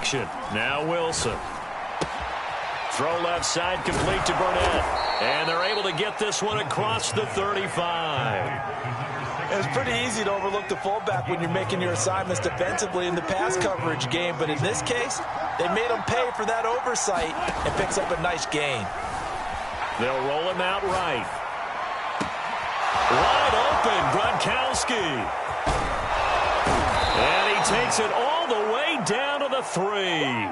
action. Now Wilson. Throw left side complete to Burnett. And they're able to get this one across the 35. It's pretty easy to overlook the fullback when you're making your assignments defensively in the pass coverage game. But in this case, they made him pay for that oversight and picks up a nice gain. They'll roll him out right. Wide open, Gronkowski. And he takes it all the way down to the 3.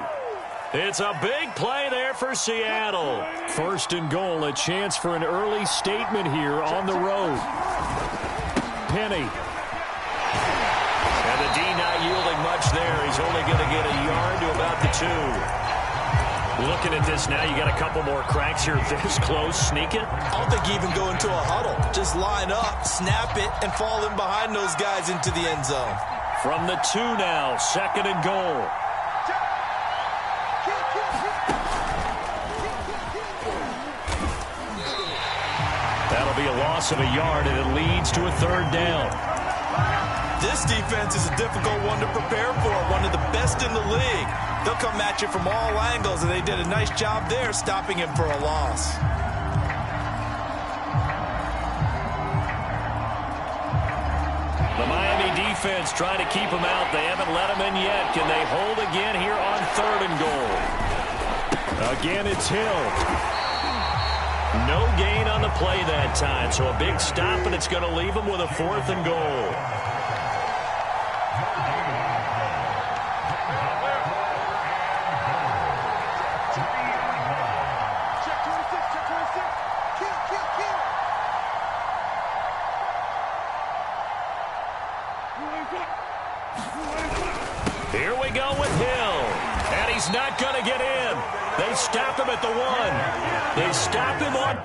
It's a big play there for Seattle. First and goal, a chance for an early statement here on the road. Penny. And the D not yielding much there. He's only going to get a yard to about the 2. Looking at this now, you got a couple more cracks here this close. Sneak it? I don't think you even go into a huddle. Just line up, snap it, and fall in behind those guys into the end zone. From the 2 now, second and goal. That'll be a loss of a yard, and it leads to a 3rd down. This defense is a difficult one to prepare for, one of the best in the league. They'll come at you from all angles, and they did a nice job there stopping him for a loss. The Miami defense trying to keep him out. They haven't let him in yet. Can they hold again here on 3rd and goal? Again, it's Hill. No gain on the play that time, so a big stop, and it's going to leave him with a 4th and goal. Here we go with Hill. And he's not going to get in. They stop him at the 1. They stop him on.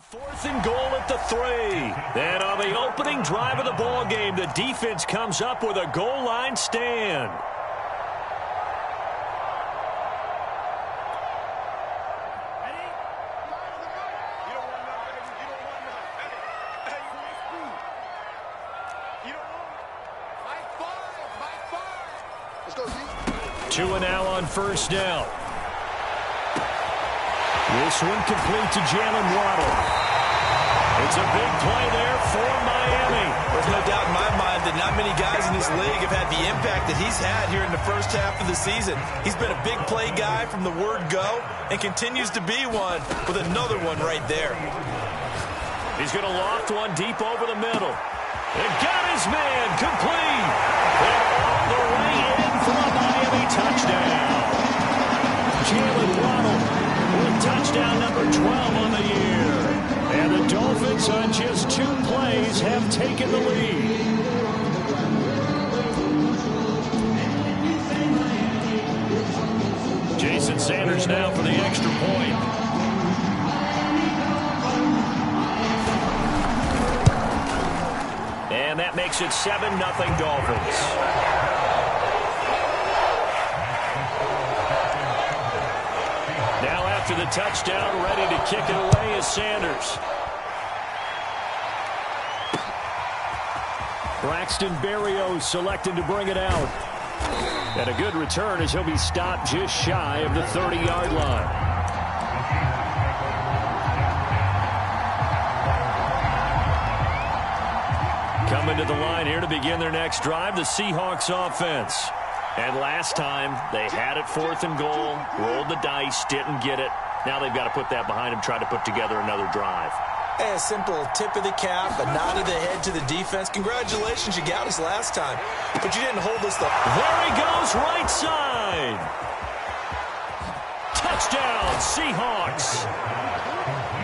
Fourth and goal at the 3. And on the opening drive of the ball game, the defense comes up with a goal line stand. Two and now on first down. This one complete to Jalen Waddle. It's a big play there for Miami. There's no doubt in my mind that not many guys in this league have had the impact that he's had here in the first half of the season. He's been a big play guy from the word go and continues to be one with another one right there. He's going to loft one deep over the middle. And got his man complete. And all the way in for a Miami touchdown. Jalen Waddle with touchdown number 12 on the year. Dolphins on just 2 plays have taken the lead. Jason Sanders now for the extra point. And that makes it 7-0 Dolphins. Now after the touchdown, ready to kick it away is Sanders. Braxton Berrios selected to bring it out. And a good return as he'll be stopped just shy of the 30-yard line. Coming to the line here to begin their next drive, the Seahawks offense. And last time, they had it 4th and goal, rolled the dice, didn't get it. Now they've got to put that behind them, try to put together another drive. A simple tip of the cap, a nod of the head to the defense. Congratulations, you got us last time, but you didn't hold us the... There he goes, right side. Touchdown, Seahawks.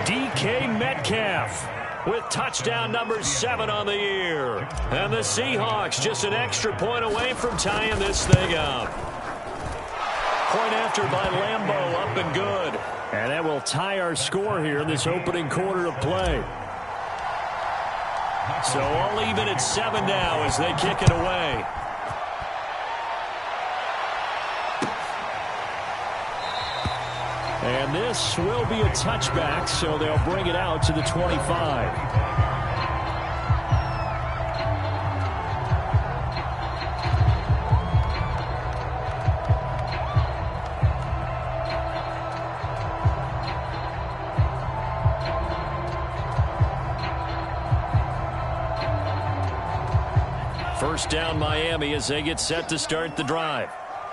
DK Metcalf with touchdown number 7 on the year. And the Seahawks just an extra point away from tying this thing up. Point after by Lambeau, up and good. And that will tie our score here in this opening quarter of play. So all even at 7 now as they kick it away. And this will be a touchback, so they'll bring it out to the 25. First down Miami as they get set to start the drive.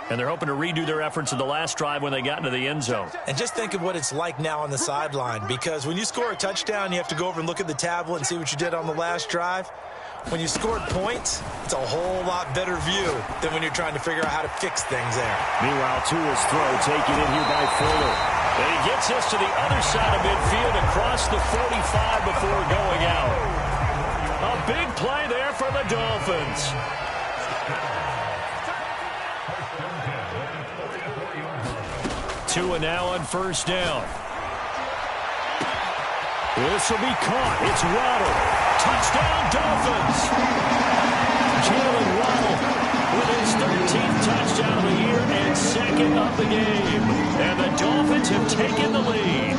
And they're hoping to redo their efforts in the last drive when they got into the end zone. And just think of what it's like now on the sideline, because when you score a touchdown, you have to go over and look at the tablet and see what you did on the last drive. When you scored points, it's a whole lot better view than when you're trying to figure out how to fix things there. Meanwhile, Tua's throw taken in here by Fuller. And he gets us to the other side of midfield across the 45 before going out. A big play there for the Dolphins. Tua now on first down. This will be caught. It's Waddle. Touchdown, Dolphins. Jalen Waddle with his 13th touchdown of the year and 2nd of the game. And the Dolphins have taken the lead.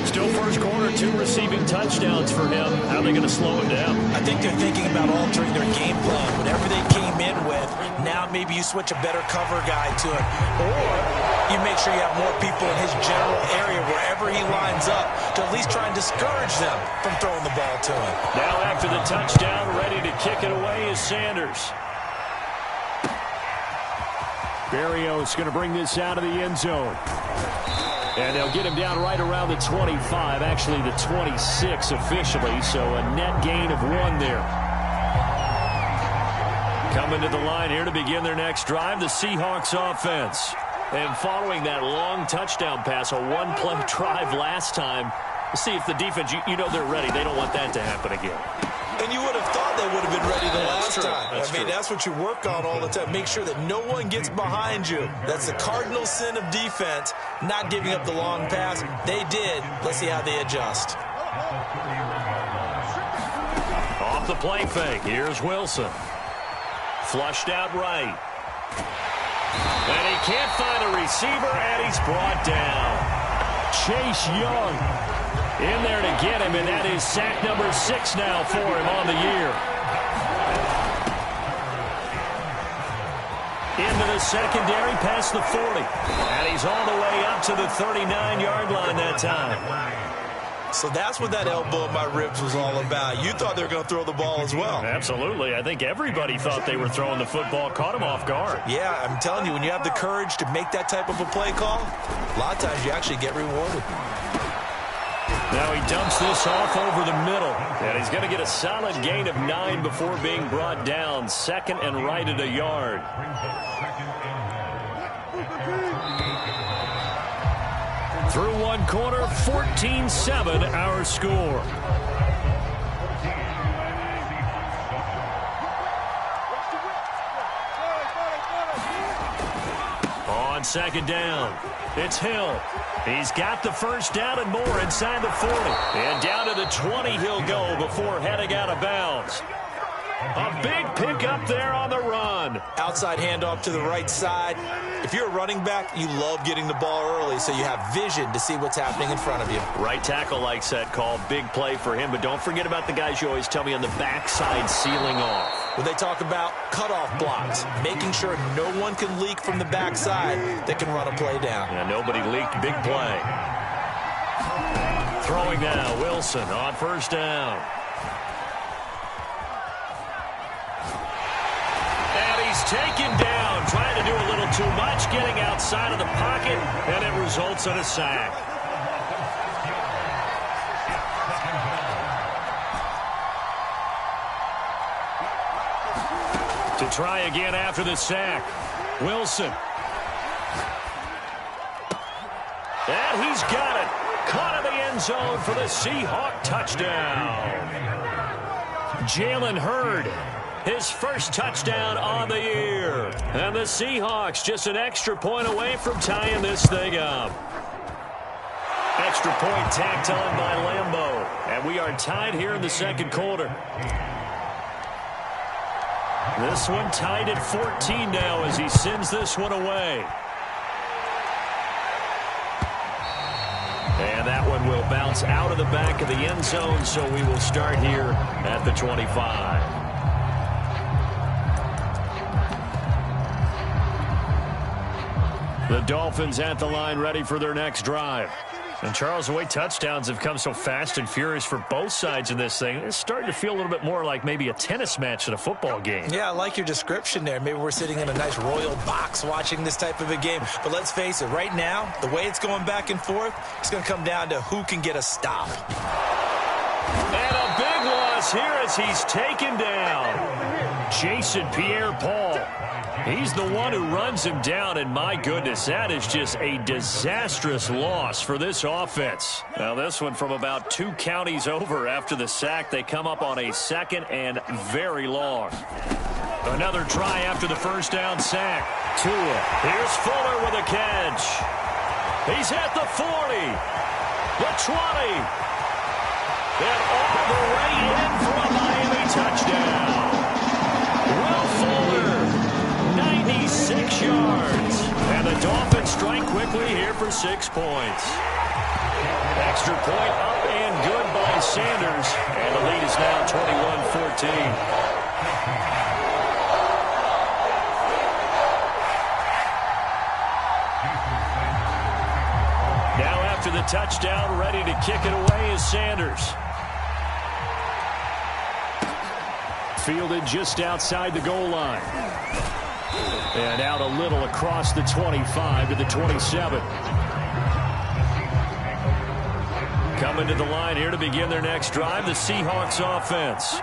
Still first quarter, 2 receiving touchdowns for him. How are they going to slow him down? I think they're thinking about altering their game plan. Whatever they came in with, now maybe you switch a better cover guy to him. Or you make sure you have more people in his general area wherever he lines up to at least try and discourage them from throwing the ball to him. Now after the touchdown, ready to kick it away is Sanders. Berrios going to bring this out of the end zone. And they'll get him down right around the 25, actually the 26 officially, so a net gain of 1 there. Coming to the line here to begin their next drive, the Seahawks offense. And following that long touchdown pass, a 1-play drive last time, let's see if the defense, you know they're ready. They don't want that to happen again. And you would have thought they would have been ready the last time. That's what you work on all the time. Make sure that no one gets behind you. That's the cardinal sin of defense, not giving up the long pass. They did. Let's see how they adjust. Off the play fake. Here's Wilson. Flushed out right. And he can't find a receiver, and he's brought down. Chase Young in there to get him, and that is sack number 6 now for him on the year. Into the secondary, past the 40. And he's all the way up to the 39-yard line that time. So that's what that elbow in my ribs was all about. You thought they were going to throw the ball as well. Absolutely. I think everybody thought they were throwing the football, caught him off guard. Yeah, I'm telling you, when you have the courage to make that type of a play call, a lot of times you actually get rewarded. Now he dumps this off over the middle. And he's going to get a solid gain of 9 before being brought down. 2nd and right at a yard. Through 1 quarter, 14-7 our score. On second down, it's Hill. He's got the first down and more inside the 40. And down to the 20 he'll go before heading out of bounds. A big pickup there on the run. Outside handoff to the right side. If you're a running back, you love getting the ball early so you have vision to see what's happening in front of you. Right tackle likes that call. Big play for him. But don't forget about the guys you always tell me on the backside sealing off. When they talk about cutoff blocks, making sure no one can leak from the backside that can run a play down. Yeah, nobody leaked. Big play. Throwing now, Wilson on first down. He's taken down, trying to do a little too much, getting outside of the pocket, and it results in a sack. To try again after the sack, Wilson. And he's got it. Caught in the end zone for the Seahawk touchdown. Jalen Hurd. His first touchdown on the year. And the Seahawks just an extra point away from tying this thing up. Extra point tacked on by Lambeau. And we are tied here in the second quarter. This one tied at 14 now as he sends this one away. And that one will bounce out of the back of the end zone, so we will start here at the 25. The Dolphins at the line ready for their next drive. And Charles, the way touchdowns have come so fast and furious for both sides in this thing, it's starting to feel a little bit more like maybe a tennis match than a football game. Yeah, I like your description there. Maybe we're sitting in a nice royal box watching this type of a game. But let's face it, right now, the way it's going back and forth, it's going to come down to who can get a stop. And a big loss here as he's taken down. Jason Pierre-Paul. He's the one who runs him down, and my goodness, that is just a disastrous loss for this offense. Now this one from about 2 counties over after the sack. They come up on a second and very long. Another try after the first down sack. Tua. Here's Fuller with a catch. He's at the 40. The 20. And all the way in for a Miami touchdown. Will Fuller. 96 yards. And the Dolphins strike quickly here for 6 points. Extra point up and good by Sanders. And the lead is now 21-14. Now after the touchdown, ready to kick it away is Sanders. Fielded just outside the goal line. And out a little across the 25 to the 27. Coming to the line here to begin their next drive, the Seahawks offense.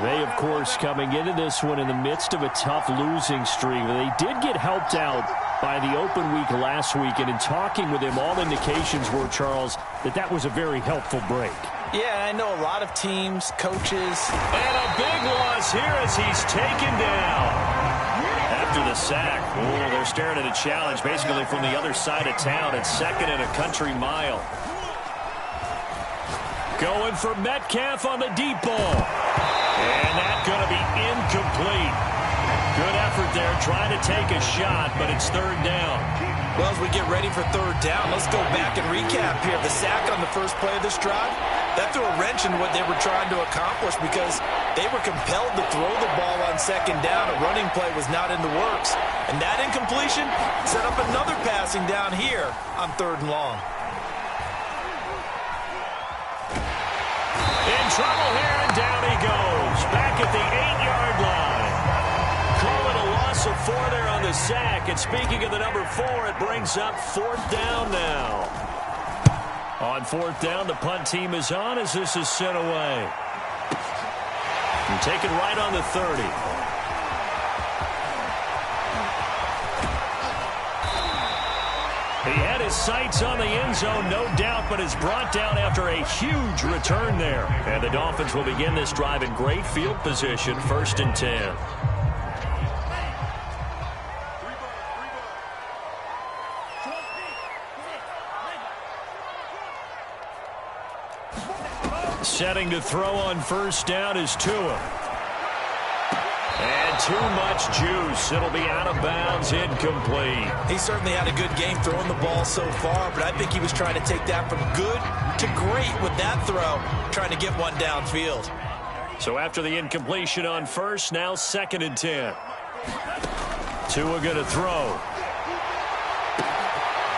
They, of course, coming into this one in the midst of a tough losing streak. They did get helped out by the open week last week, and in talking with him, all indications were, Charles, that was a very helpful break. Yeah, I know a lot of teams, coaches. And a big loss here as he's taken down. After the sack, they're staring at a challenge basically from the other side of town. It's second and a country mile. Going for Metcalf on the deep ball. And that's going to be incomplete. Good effort there trying to take a shot, but it's third down. Well, as we get ready for third down, let's go back and recap here. The sack on the first play of this drive, that threw a wrench in what they were trying to accomplish because they were compelled to throw the ball on second down. A running play was not in the works. And that incompletion set up another passing down here on third and long. In trouble here, and down he goes. Back at the 8-yard line. Call it a loss of 4 there on the sack. And speaking of the number 4, it brings up fourth down now. On fourth down, the punt team is on as this is sent away. And taken right on the 30. He had his sights on the end zone, no doubt, but is brought down after a huge return there. And the Dolphins will begin this drive in great field position, 1st and 10. Setting to throw on first down is Tua. And too much juice. It'll be out of bounds, incomplete. He certainly had a good game throwing the ball so far, but I think he was trying to take that from good to great with that throw, trying to get one downfield. So after the incompletion on first, now 2nd and 10. Tua going to throw.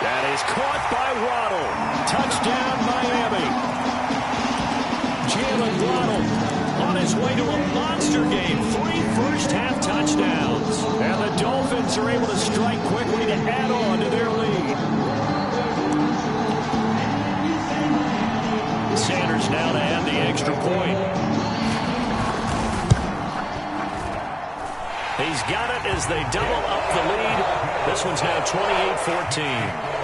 That is caught by Waddle. Touchdown, Miami. Jalen Waddle on his way to a monster game. 3 first-half touchdowns. And the Dolphins are able to strike quickly to add on to their lead. Sanders now to add the extra point. He's got it as they double up the lead. This one's now 28-14.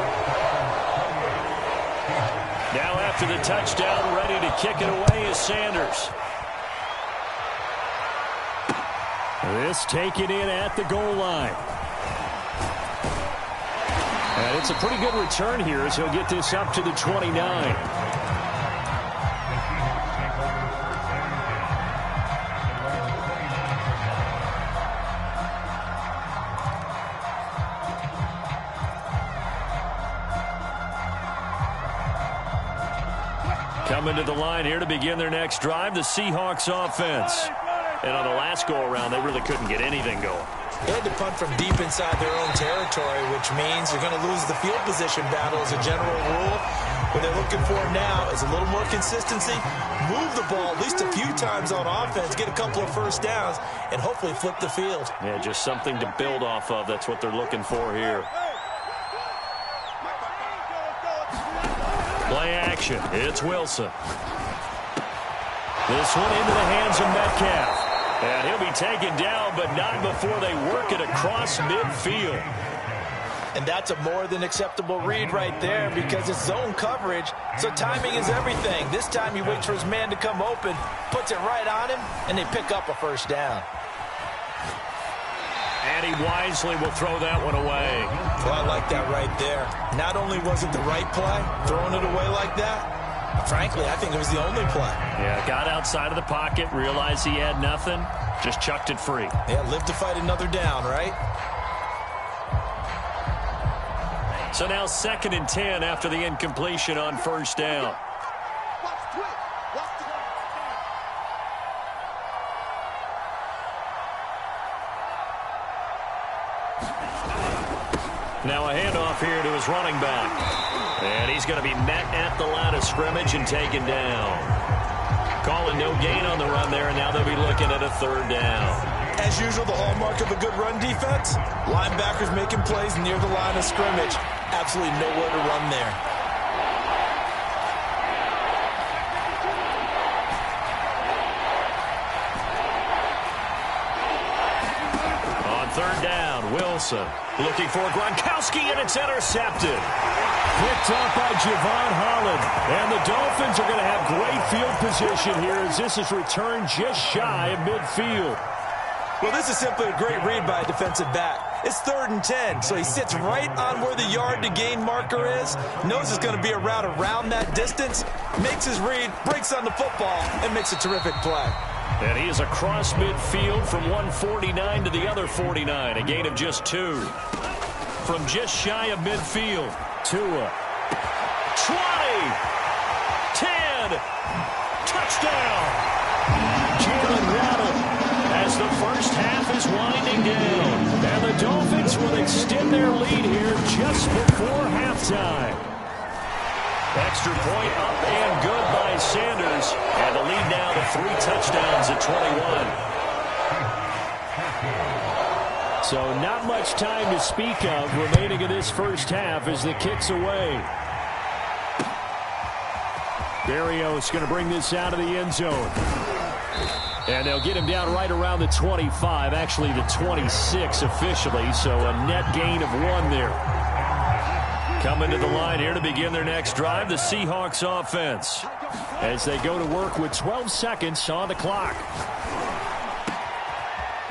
Now after the touchdown, ready to kick it away is Sanders. This taken in at the goal line. And it's a pretty good return here as he'll get this up to the 29. Coming to the line here to begin their next drive, the Seahawks offense. And on the last go-around, they really couldn't get anything going. They had to punt from deep inside their own territory, which means you're going to lose the field position battle as a general rule. What they're looking for now is a little more consistency, move the ball at least a few times on offense, get a couple of first downs, and hopefully flip the field. Yeah, just something to build off of. That's what they're looking for here. Play action. It's Wilson. This one into the hands of Metcalf. And he'll be taken down, but not before they work it across midfield. And that's a more than acceptable read right there because it's zone coverage, so timing is everything. This time he waits for his man to come open, puts it right on him, and they pick up a first down. And he wisely will throw that one away. Well, I like that right there. Not only was it the right play, throwing it away like that, frankly, I think it was the only play. Yeah, got outside of the pocket, realized he had nothing, just chucked it free. Yeah, live to fight another down, right? So now 2nd and 10 after the incompletion on first down. Now a handoff here to his running back. And he's going to be met at the line of scrimmage and taken down. Calling no gain on the run there, and now they'll be looking at a 3rd down. As usual, the hallmark of a good run defense, linebackers making plays near the line of scrimmage. Absolutely nowhere to run there. On 3rd down, Wilson looking for Gronkowski, and it's intercepted. Picked up by Javon Holland. And the Dolphins are going to have great field position here as this is returned just shy of midfield. Well, this is simply a great read by a defensive back. It's 3rd and 10, so he sits right on where the yard-to-gain marker is, knows it's going to be a route around that distance, makes his read, breaks on the football, and makes a terrific play. And he is across midfield from 149 to the other 49, a gain of just 2. From just shy of midfield, Tua. 20, 10, touchdown. Jalen Waddle as the first half is winding down. And the Dolphins will extend their lead here just before halftime. Extra point up and good by Sanders. And the lead now to 3 touchdowns at 21. So not much time to speak of remaining in this first half as the kick's away. Berrios going to bring this out of the end zone. And they'll get him down right around the 25, actually the 26 officially, so a net gain of 1 there. Coming to the line here to begin their next drive, the Seahawks offense, as they go to work with 12 seconds on the clock.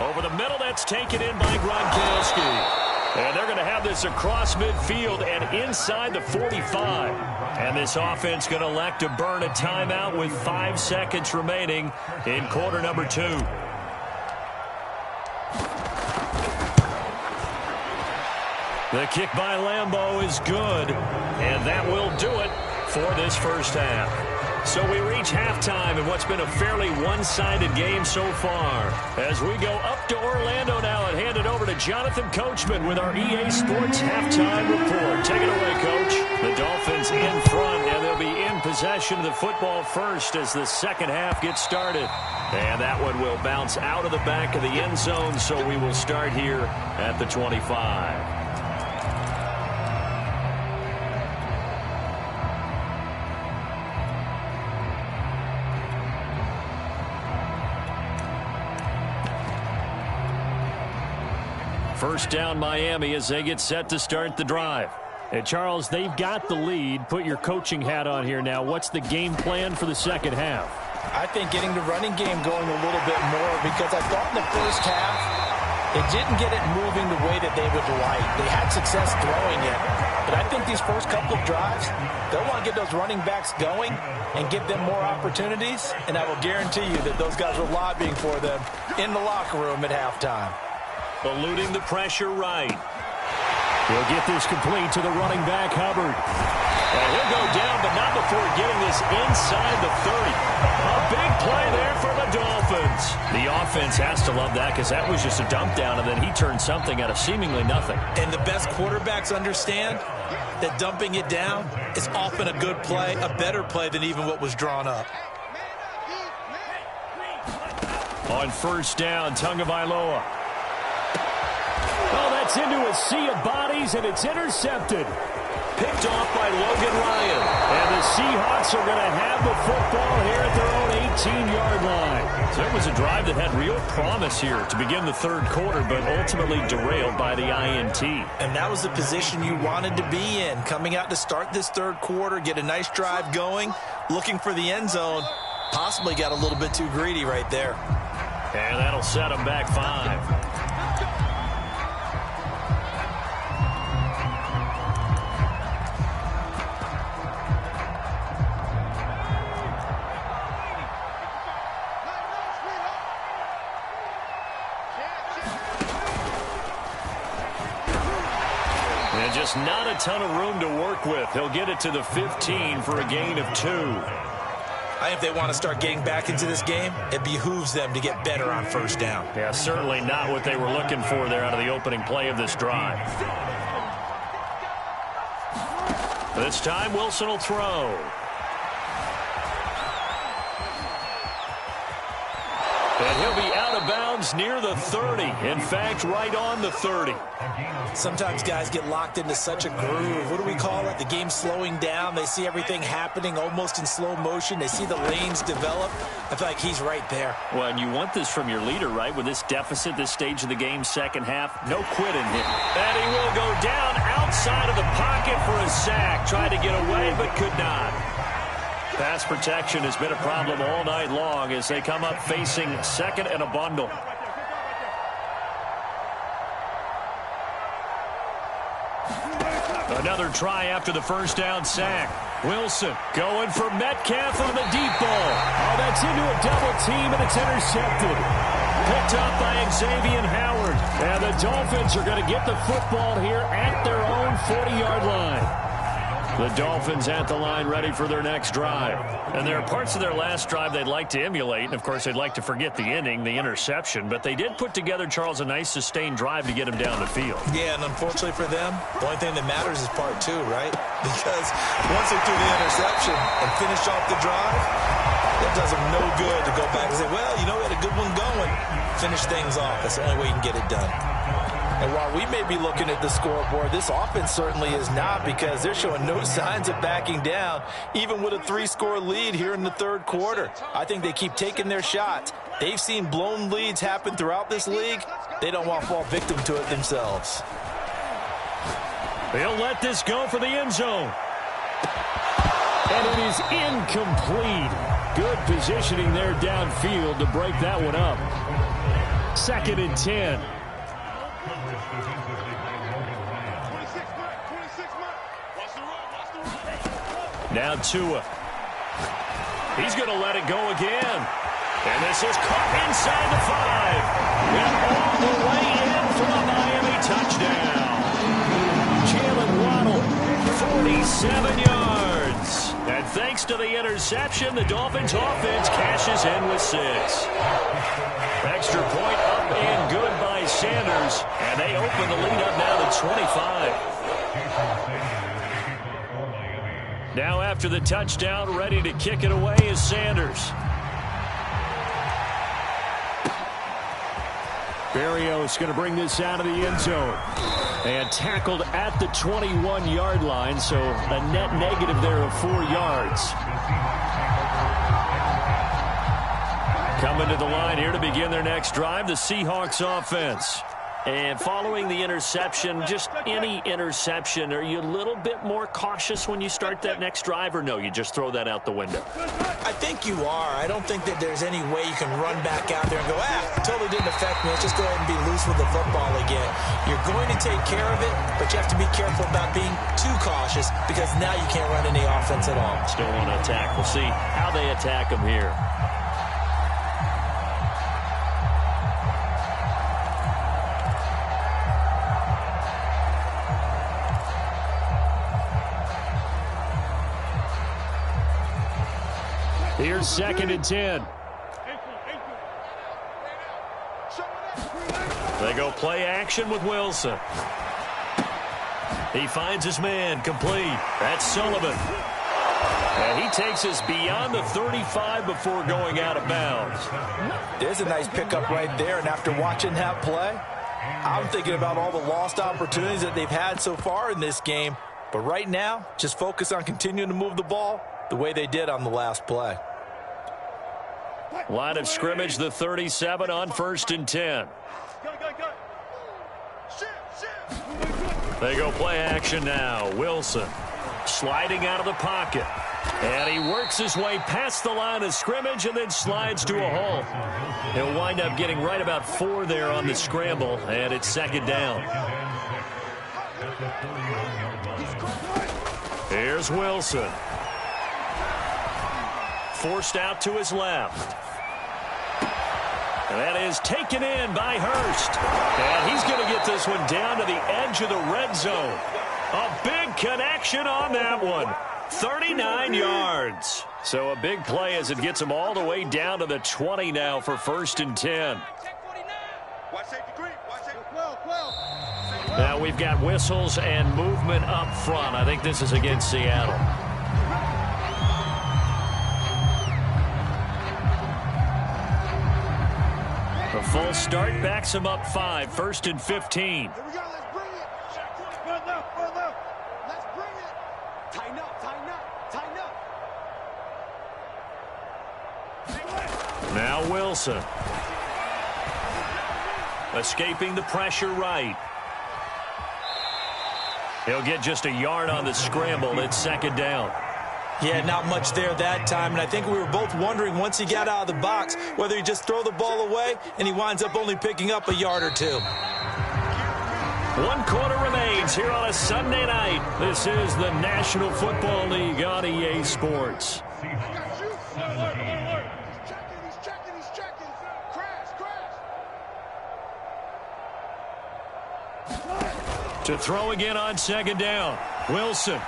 Over the middle, that's taken in by Gronkowski. And they're going to have this across midfield and inside the 45. And this offense going to elect to burn a timeout with 5 seconds remaining in quarter number 2. The kick by Lambeau is good, and that will do it for this first half. So we reach halftime in what's been a fairly one-sided game so far. As we go up to Orlando now and hand it over to Jonathan Coachman with our EA Sports Halftime Report. Take it away, Coach. The Dolphins in front, and they'll be in possession of the football first as the second half gets started. And that one will bounce out of the back of the end zone, so we will start here at the 25. First down, Miami, as they get set to start the drive. And, Charles, they've got the lead. Put your coaching hat on here now. What's the game plan for the second half? I think getting the running game going a little bit more, because I thought in the first half they didn't get it moving the way that they would like. They had success throwing it. But I think these first couple of drives, they'll want to get those running backs going and give them more opportunities. And I will guarantee you that those guys were lobbying for them in the locker room at halftime. Eluding the pressure right. He'll get this complete to the running back, Hubbard. And he'll go down, but not before getting this inside the 30. A big play there for the Dolphins. The offense has to love that, because that was just a dump down, and then he turned something out of seemingly nothing. And the best quarterbacks understand that dumping it down is often a good play, a better play than even what was drawn up. On first down, Tagovailoa. Oh, that's into a sea of bodies, and it's intercepted. Picked off by Logan Ryan. And the Seahawks are going to have the football here at their own 18-yard line. So it was a drive that had real promise here to begin the third quarter, but ultimately derailed by the INT. And that was the position you wanted to be in, coming out to start this third quarter, get a nice drive going, looking for the end zone. Possibly got a little bit too greedy right there. And that'll set them back 5. And just not a ton of room to work with. He'll get it to the 15 for a gain of 2. I think if they want to start getting back into this game, it behooves them to get better on first down. Yeah, certainly not what they were looking for there out of the opening play of this drive. This time, Wilson will throw. And he'll be out of bounds near the 30. In fact, right on the 30. Sometimes guys get locked into such a groove. What do we call it? The game's slowing down. They see everything happening almost in slow motion. They see the lanes develop. I feel like he's right there. Well, and you want this from your leader, right? With this deficit, this stage of the game, second half, no quitting him. And he will go down outside of the pocket for a sack. Tried to get away, but could not. Pass protection has been a problem all night long as they come up facing second and a bundle. Another try after the first down sack. Wilson going for Metcalf on the deep ball. Oh, that's into a double team, and it's intercepted. Picked up by Xavier Howard. And the Dolphins are going to get the football here at their own 40-yard line. The Dolphins at the line ready for their next drive. And there are parts of their last drive they'd like to emulate. And, of course, they'd like to forget the inning, the interception. But they did put together, Charles, a nice sustained drive to get him down the field. Yeah, and unfortunately for them, the only thing that matters is part 2, right? Because once they threw the interception and finished off the drive, that does them no good to go back and say, well, you know, we had a good one going. Finish things off. That's the only way you can get it done. And while we may be looking at the scoreboard, this offense certainly is not, because they're showing no signs of backing down, even with a 3-score lead here in the third quarter. I think they keep taking their shots. They've seen blown leads happen throughout this league. They don't want to fall victim to it themselves. They'll let this go for the end zone. And it is incomplete. Good positioning there downfield to break that one up. 2nd and 10. Now Tua. He's going to let it go again. And this is caught inside the 5. And all the way in for a Miami touchdown. Jalen Waddle, 47 yards. And thanks to the interception, the Dolphins offense cashes in with 6. Extra point up and good by Sanders. And they open the lead up now to 25. Now after the touchdown, ready to kick it away is Sanders. Berrios going to bring this out of the end zone. And tackled at the 21-yard line, so a net negative there of 4 yards. Coming to the line here to begin their next drive, the Seahawks offense. And following the interception, just any interception, are you a little bit more cautious when you start that next drive, or no, you just throw that out the window? I think you are. I don't think that there's any way you can run back out there and go, totally didn't affect me. Let's just go ahead and be loose with the football again. You're going to take care of it, but you have to be careful about being too cautious because now you can't run any offense at all. Still want to attack. We'll see how they attack them here. Here's 2nd and 10. They go play action with Wilson. He finds his man, complete. That's Sullivan. And he takes us beyond the 35 before going out of bounds. There's a nice pickup right there, and after watching that play, I'm thinking about all the lost opportunities that they've had so far in this game. But right now, just focus on continuing to move the ball the way they did on the last play. Line of scrimmage, the 37 on 1st and 10. They go play action now. Wilson sliding out of the pocket. And he works his way past the line of scrimmage and then slides to a hole. He'll wind up getting right about 4 there on the scramble, and it's 2nd down. Here's Wilson. Forced out to his left. And that is taken in by Hurst. And he's going to get this one down to the edge of the red zone. A big connection on that one. 39 yards. So a big play as it gets him all the way down to the 20 now for 1st and 10. Now we've got whistles and movement up front. I think this is against Seattle. The full start backs him up 5, 1st and 15. Here we go, let's bring it. Run left. Let's bring it. Tighten up. Now Wilson. Escaping the pressure right. He'll get just a yard on the scramble. It's 2nd down. Yeah, not much there that time, and I think we were both wondering once he got out of the box whether he just throw the ball away, and he winds up only picking up a yard or 2. 1 quarter remains here on a Sunday night. This is the National Football League on EA Sports. He's checking. Crash. To throw again on 2nd down. Wilson.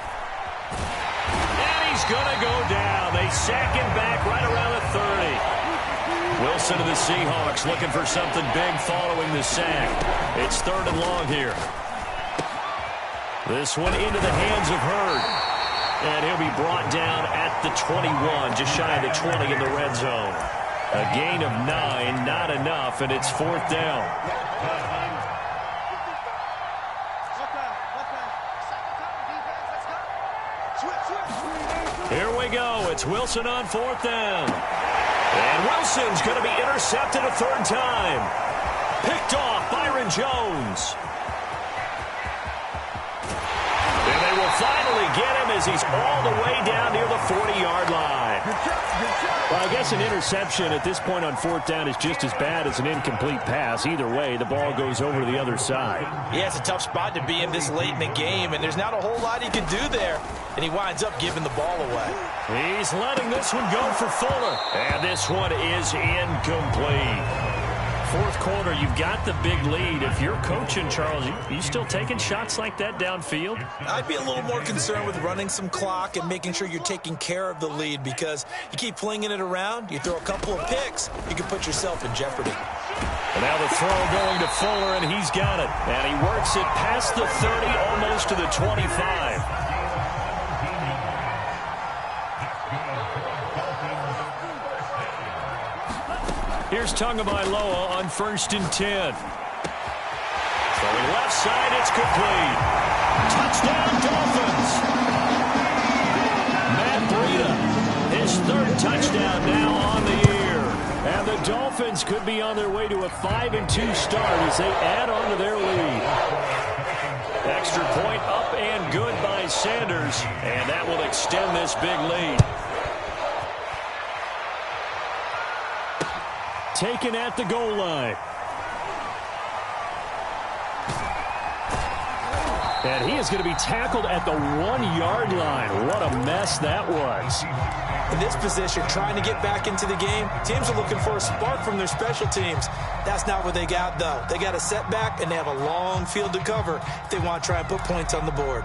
He's going to go down. They sack him back right around the 30. Wilson to the Seahawks looking for something big following the sack. It's 3rd and long here. This one into the hands of Hurd. And he'll be brought down at the 21, just shy of the 20 in the red zone. A gain of 9, not enough, and it's 4th down. Here we go. It's Wilson on 4th down. And Wilson's going to be intercepted a 3rd time. Picked off Byron Jones. And they will finally get him as he's all the way down near the 40-yard line. Good shot. Well, I guess an interception at this point on fourth down is just as bad as an incomplete pass. Either way, the ball goes over to the other side. Yeah, it's a tough spot to be in this late in the game, and there's not a whole lot he can do there. And he winds up giving the ball away. He's letting this one go for Fuller. And this one is incomplete. Fourth quarter, you've got the big lead. If you're coaching, Charles, you still taking shots like that downfield? I'd be a little more concerned with running some clock and making sure you're taking care of the lead, because you keep flinging it around, you throw a couple of picks, you can put yourself in jeopardy. And now the throw going to Fuller, and he's got it. And he works it past the 30, almost to the 25. Here's Tagovailoa on 1st and 10. Throwing left side, it's complete. Touchdown, Dolphins. Matt Breida, his 3rd touchdown now on the year. And the Dolphins could be on their way to a 5-2 start as they add on to their lead. Extra point up and good by Sanders, and that will extend this big lead. Taken at the goal line. And he is going to be tackled at the 1-yard line. What a mess that was. In this position, trying to get back into the game, teams are looking for a spark from their special teams. That's not what they got, though. They got a setback, and they have a long field to cover if they want to try and put points on the board.